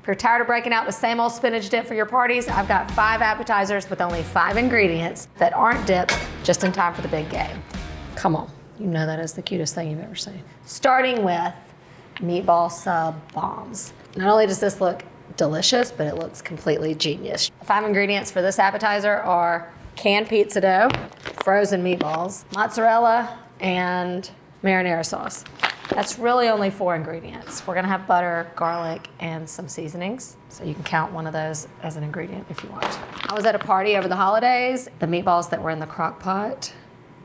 If you're tired of breaking out the same old spinach dip for your parties, I've got 5 appetizers with only 5 ingredients that aren't dipped just in time for the big game. Come on, you know that is the cutest thing you've ever seen. Starting with Meatball Sub Bombs. Not only does this look delicious, but it looks completely genius. 5 ingredients for this appetizer are canned pizza dough, frozen meatballs, mozzarella, and marinara sauce. That's really only 4 ingredients. We're gonna have butter, garlic, and some seasonings. So you can count one of those as an ingredient if you want. I was at a party over the holidays. The meatballs that were in the crock pot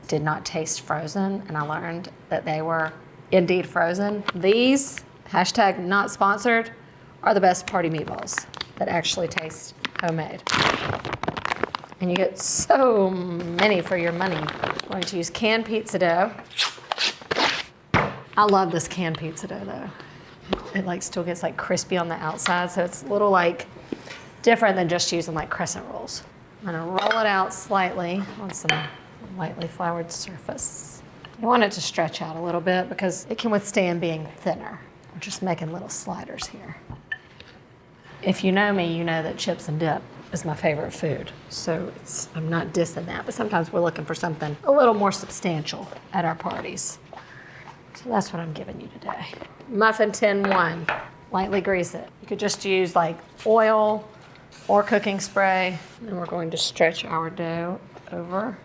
did not taste frozen, and I learned that they were indeed frozen. These, hashtag not sponsored, are the best party meatballs that actually taste homemade. And you get so many for your money. I'm going to use canned pizza dough. I love this canned pizza dough though. It like still gets like crispy on the outside, so it's a little like different than just using like crescent rolls. I'm gonna roll it out slightly on some lightly floured surface. You want it to stretch out a little bit because it can withstand being thinner. I'm just making little sliders here. If you know me, you know that chips and dip is my favorite food. So I'm not dissing that, but sometimes we're looking for something a little more substantial at our parties. So that's what I'm giving you today. Muffin tin 1, lightly grease it. You could just use like oil or cooking spray. And we're going to stretch our dough over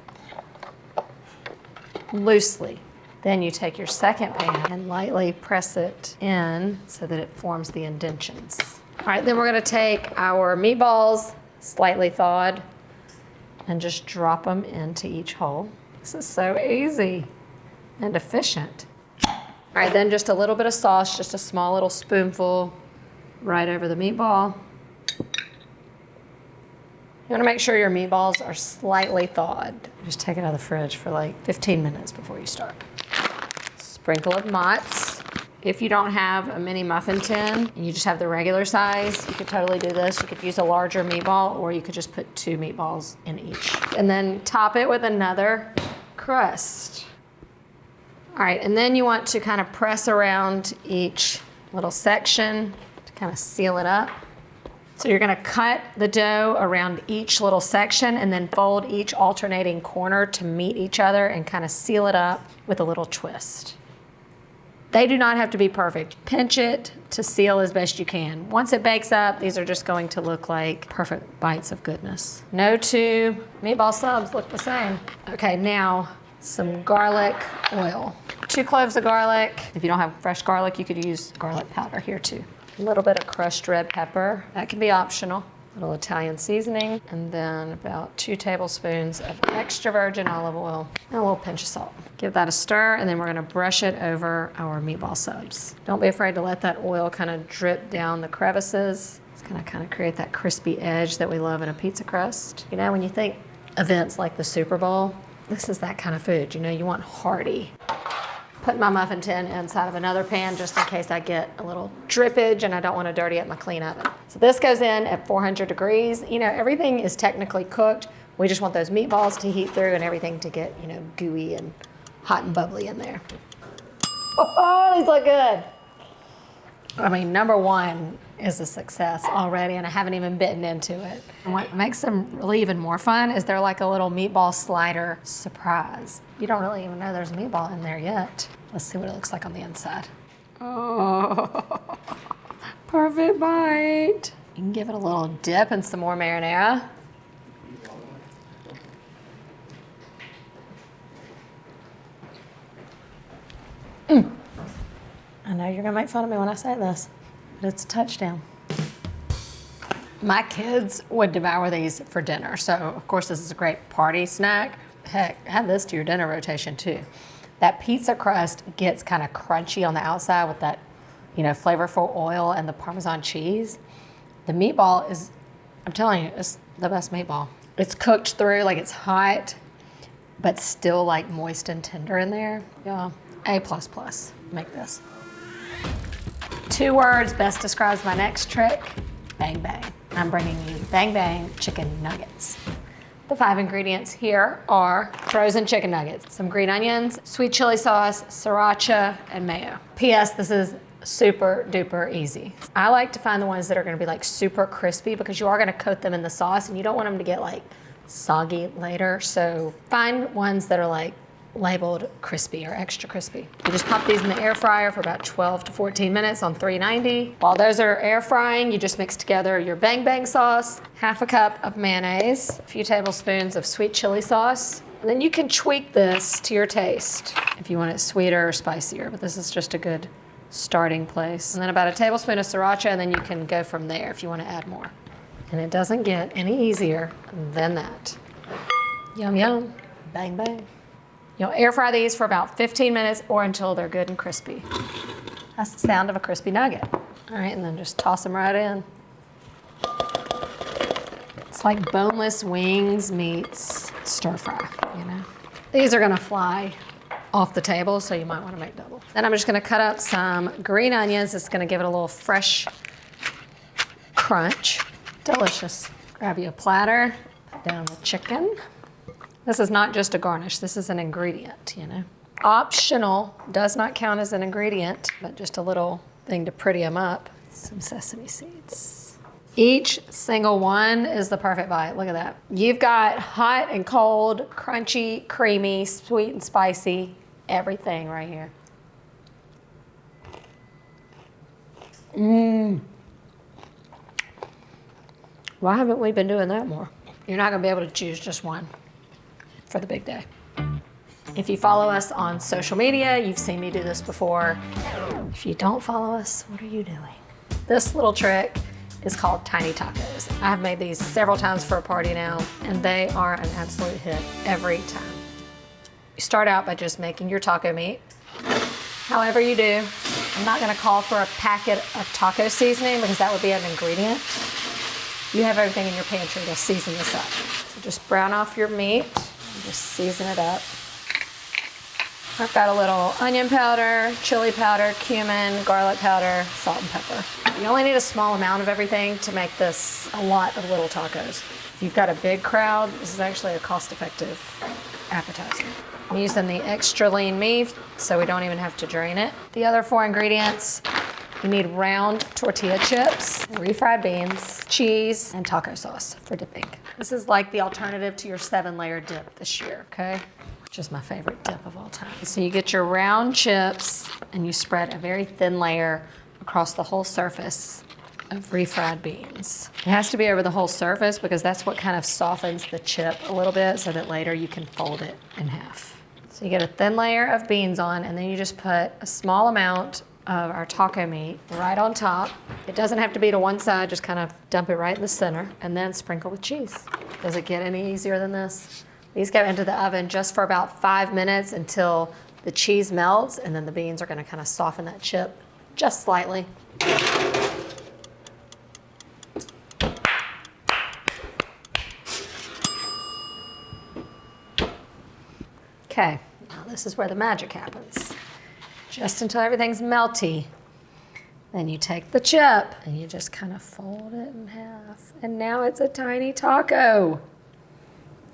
loosely. Then you take your second pan and lightly press it in so that it forms the indentions. All right, then we're gonna take our meatballs, slightly thawed, and just drop them into each hole. This is so easy and efficient. All right, then just a little bit of sauce, just a small little spoonful right over the meatball. You wanna make sure your meatballs are slightly thawed. Just take it out of the fridge for like 15 minutes before you start. Sprinkle of mozz. If you don't have a mini muffin tin and you just have the regular size, you could totally do this. You could use a larger meatball, or you could just put 2 meatballs in each. And then top it with another crust. All right, and then you want to kind of press around each little section to kind of seal it up. So you're gonna cut the dough around each little section and then fold each alternating corner to meet each other and kind of seal it up with a little twist. They do not have to be perfect. Pinch it to seal as best you can. Once it bakes up, these are just going to look like perfect bites of goodness. No 2 meatball subs look the same. Okay, now some garlic oil. 2 cloves of garlic. If you don't have fresh garlic, you could use garlic powder here too. A little bit of crushed red pepper. That can be optional. A little Italian seasoning, and then about 2 tablespoons of extra virgin olive oil and a little pinch of salt. Give that a stir, and then we're gonna brush it over our meatball subs. Don't be afraid to let that oil kind of drip down the crevices. It's gonna kind of create that crispy edge that we love in a pizza crust. You know, when you think events like the Super Bowl, this is that kind of food. You know, you want hearty. Put my muffin tin inside of another pan just in case I get a little drippage and I don't want to dirty up my clean oven. So this goes in at 400 degrees. You know, everything is technically cooked. We just want those meatballs to heat through and everything to get, you know, gooey and hot and bubbly in there. Oh, these look good. I mean, number 1 is a success already, and I haven't even bitten into it. And what makes them really even more fun is they're like a little meatball slider surprise. You don't really even know there's a meatball in there yet. Let's see what it looks like on the inside. Oh, perfect bite. You can give it a little dip and some more marinara. I know you're gonna make fun of me when I say this, but it's a touchdown. My kids would devour these for dinner, so of course this is a great party snack. Heck, add this to your dinner rotation too. That pizza crust gets kind of crunchy on the outside with that, you know, flavorful oil and the Parmesan cheese. The meatball is, I'm telling you, it's the best meatball. It's cooked through, like it's hot, but still like moist and tender in there. Yeah, A++, make this. 2 words best describes my next trick, bang bang. I'm bringing you bang bang chicken nuggets. The 5 ingredients here are frozen chicken nuggets, some green onions, sweet chili sauce, sriracha, and mayo. P.S. This is super duper easy. I like to find the ones that are gonna be like super crispy because you are gonna coat them in the sauce and you don't want them to get like soggy later. So find ones that are like labeled crispy or extra crispy. You just pop these in the air fryer for about 12 to 14 minutes on 390. While those are air frying, you just mix together your bang bang sauce, half a cup of mayonnaise, a few tablespoons of sweet chili sauce. And then you can tweak this to your taste if you want it sweeter or spicier, but this is just a good starting place. And then about a tablespoon of sriracha, and then you can go from there if you want to add more. And it doesn't get any easier than that. Yum, yum, bang, bang. You'll air fry these for about 15 minutes or until they're good and crispy. That's the sound of a crispy nugget. All right, and then just toss them right in. It's like boneless wings meets stir fry, you know? These are gonna fly off the table, so you might wanna make double. Then I'm just gonna cut up some green onions. It's gonna give it a little fresh crunch. Delicious. Grab you a platter, put down the chicken. This is not just a garnish, this is an ingredient, you know. Optional, does not count as an ingredient, but just a little thing to pretty them up. Some sesame seeds. Each single one is the perfect bite, look at that. You've got hot and cold, crunchy, creamy, sweet and spicy, everything right here. Why haven't we been doing that more? You're not gonna be able to choose just one for the big day. If you follow us on social media, you've seen me do this before. If you don't follow us, what are you doing? This little trick is called tiny tacos. I've made these several times for a party now, and they are an absolute hit every time. You start out by just making your taco meat. However you do, I'm not gonna call for a packet of taco seasoning because that would be an ingredient. You have everything in your pantry to season this up. So just brown off your meat and just season it up. I've got a little onion powder, chili powder, cumin, garlic powder, salt and pepper. You only need a small amount of everything to make this a lot of little tacos. If you've got a big crowd, this is actually a cost-effective appetizer. I'm using the extra lean meat, so we don't even have to drain it. The other 4 ingredients, you need round tortilla chips, refried beans, cheese, and taco sauce for dipping. This is like the alternative to your 7-layer dip this year, okay? Which is my favorite dip of all time. So you get your round chips and you spread a very thin layer across the whole surface of refried beans. It has to be over the whole surface because that's what kind of softens the chip a little bit so that later you can fold it in half. So you get a thin layer of beans on, and then you just put a small amount of our taco meat right on top. It doesn't have to be to one side, just kind of dump it right in the center and then sprinkle with cheese. Does it get any easier than this? These go into the oven just for about 5 minutes until the cheese melts, and then the beans are gonna kind of soften that chip just slightly. Okay, now this is where the magic happens. Just until everything's melty. Then you take the chip and you just kind of fold it in half. And now it's a tiny taco.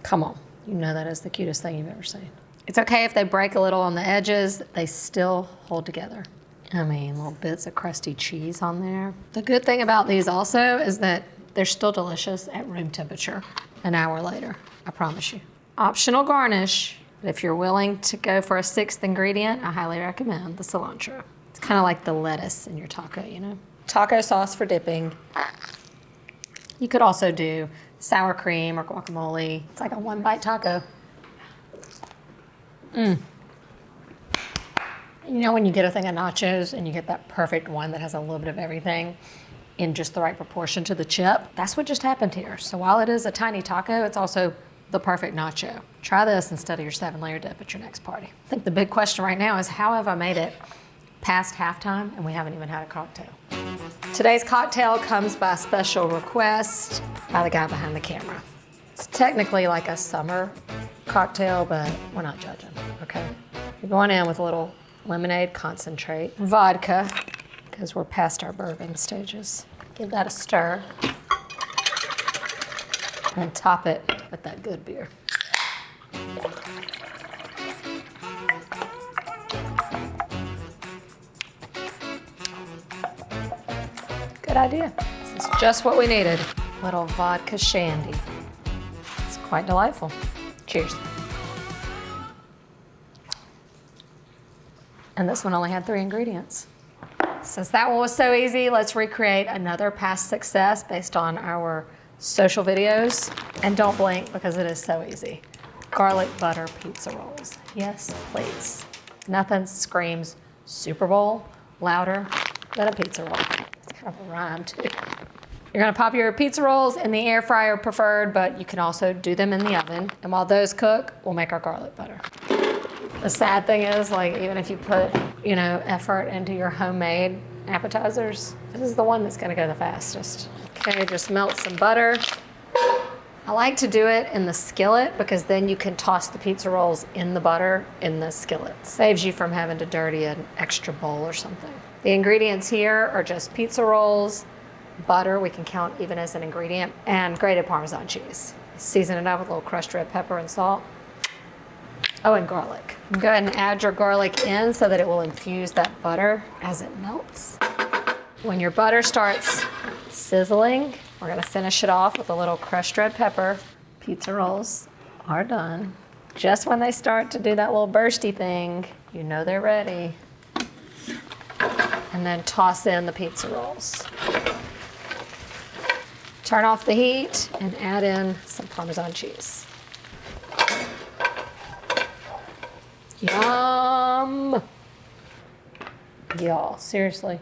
Come on, you know that is the cutest thing you've ever seen. It's okay if they break a little on the edges, they still hold together. I mean, little bits of crusty cheese on there. The good thing about these also is that they're still delicious at room temperature an hour later, I promise you. Optional garnish. But if you're willing to go for a 6th ingredient, I highly recommend the cilantro. It's kind of like the lettuce in your taco, you know? Taco sauce for dipping. You could also do sour cream or guacamole. It's like a 1-bite taco. You know when you get a thing of nachos and you get that perfect one that has a little bit of everything in just the right proportion to the chip? That's what just happened here. So while it is a tiny taco, it's also the perfect nacho. Try this instead of your 7-layer dip at your next party. I think the big question right now is how have I made it past halftime and we haven't even had a cocktail? Today's cocktail comes by special request by the guy behind the camera. It's technically like a summer cocktail, but we're not judging, okay? We're going in with a little lemonade concentrate, vodka, because we're past our bourbon stages. Give that a stir. And top it with that good beer. idea. This is just what we needed. Little vodka shandy. It's quite delightful. Cheers. And this one only had 3 ingredients. Since that one was so easy, let's recreate another past success based on our social videos. And don't blink because it is so easy. Garlic butter pizza rolls. Yes, please. Nothing screams Super Bowl louder than a pizza roll. It's kind of a rhyme too. You're gonna pop your pizza rolls in the air fryer preferred, but you can also do them in the oven. And while those cook, we'll make our garlic butter. The sad thing is, like, even if you put, effort into your homemade appetizers, this is the one that's gonna go the fastest. Okay, just melt some butter. I like to do it in the skillet because then you can toss the pizza rolls in the butter in the skillet. Saves you from having to dirty an extra bowl or something. The ingredients here are just pizza rolls, butter, we can count even as an ingredient, and grated Parmesan cheese. Season it up with a little crushed red pepper and salt. Oh, and garlic. Go ahead and add your garlic in so that it will infuse that butter as it melts. When your butter starts sizzling, we're gonna finish it off with a little crushed red pepper. Pizza rolls are done. Just when they start to do that little bursty thing, you know they're ready. And then toss in the pizza rolls. Turn off the heat and add in some Parmesan cheese. Yum! Y'all, seriously.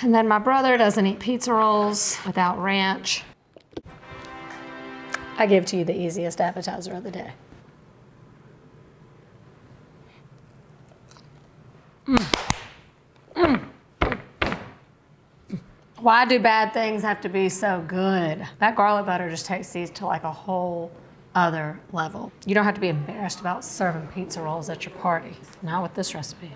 And then my brother doesn't eat pizza rolls without ranch. I give to you the easiest appetizer of the day. Why do bad things have to be so good? That garlic butter just takes these to like a whole other level. You don't have to be embarrassed about serving pizza rolls at your party. Not with this recipe.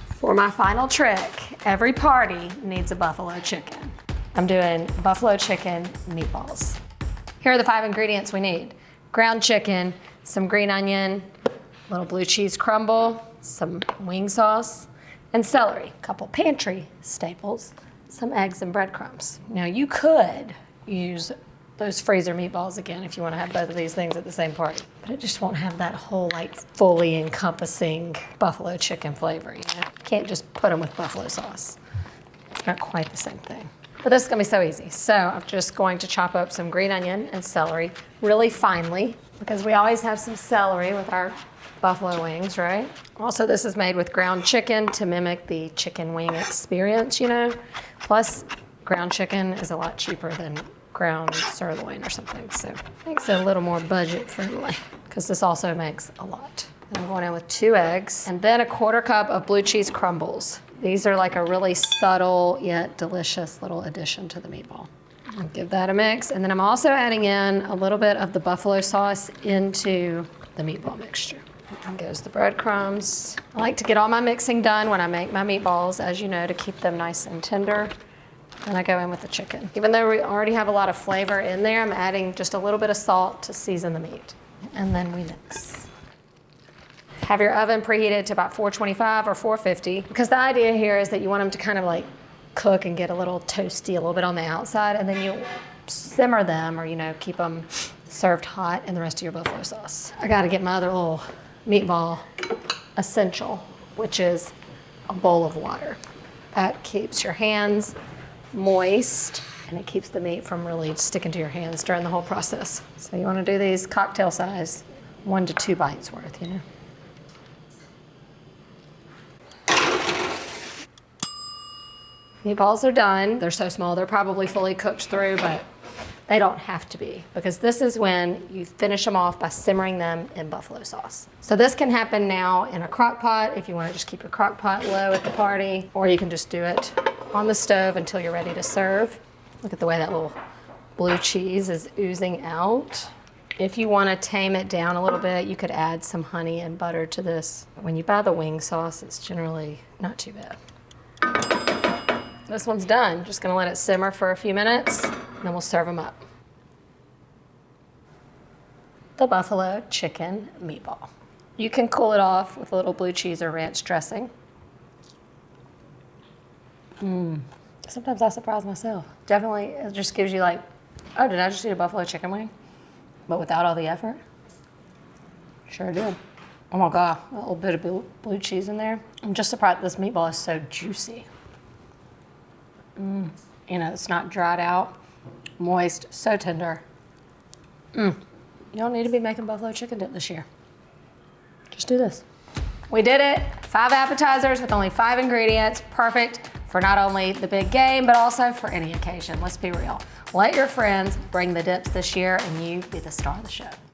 For my final trick, every party needs a buffalo chicken. I'm doing buffalo chicken meatballs. Here are the 5 ingredients we need. Ground chicken, some green onion, little blue cheese crumble, some wing sauce, and celery. A couple pantry staples, some eggs and breadcrumbs. Now you could use those freezer meatballs again if you want to have both of these things at the same party. But it just won't have that whole like fully encompassing buffalo chicken flavor, You can't just put them with buffalo sauce. It's not quite the same thing. But this is gonna be so easy. So I'm just going to chop up some green onion and celery really finely because we always have some celery with our buffalo wings, right? Also, this is made with ground chicken to mimic the chicken wing experience, Plus, ground chicken is a lot cheaper than ground sirloin or something, so it makes it a little more budget friendly because this also makes a lot. And I'm going in with 2 eggs and then a 1/4 cup of blue cheese crumbles. These are like a really subtle yet delicious little addition to the meatball. I'll give that a mix, and then I'm also adding in a little bit of the buffalo sauce into the meatball mixture. And goes the breadcrumbs. I like to get all my mixing done when I make my meatballs, as you know, to keep them nice and tender. And I go in with the chicken. Even though we already have a lot of flavor in there, I'm adding just a little bit of salt to season the meat. And then we mix. Have your oven preheated to about 425 or 450, because the idea here is that you want them to kind of like cook and get a little toasty a little bit on the outside, and then you simmer them or, keep them served hot in the rest of your buffalo sauce. I gotta get my other little meatball essential, which is a bowl of water. That keeps your hands moist and it keeps the meat from really sticking to your hands during the whole process. So you want to do these cocktail size, 1 to 2 bites worth, Meatballs are done. They're so small, they're probably fully cooked through, but they don't have to be, because this is when you finish them off by simmering them in buffalo sauce. So this can happen now in a crock pot if you want to just keep your crock pot low at the party, or you can just do it on the stove until you're ready to serve. Look at the way that little blue cheese is oozing out. If you want to tame it down a little bit, you could add some honey and butter to this. When you buy the wing sauce, it's generally not too bad. This one's done. Just gonna let it simmer for a few minutes, and then we'll serve them up. The buffalo chicken meatball. You can cool it off with a little blue cheese or ranch dressing. Sometimes I surprise myself. Definitely, it just gives you like, oh, did I just eat a buffalo chicken wing? But without all the effort? Sure did. Oh my God, a little bit of blue cheese in there. I'm just surprised this meatball is so juicy. You know, it's not dried out, moist, so tender. You don't need to be making buffalo chicken dip this year. Just do this. We did it. 5 appetizers with only 5 ingredients. Perfect for not only the big game, but also for any occasion. Let's be real. Let your friends bring the dips this year and you be the star of the show.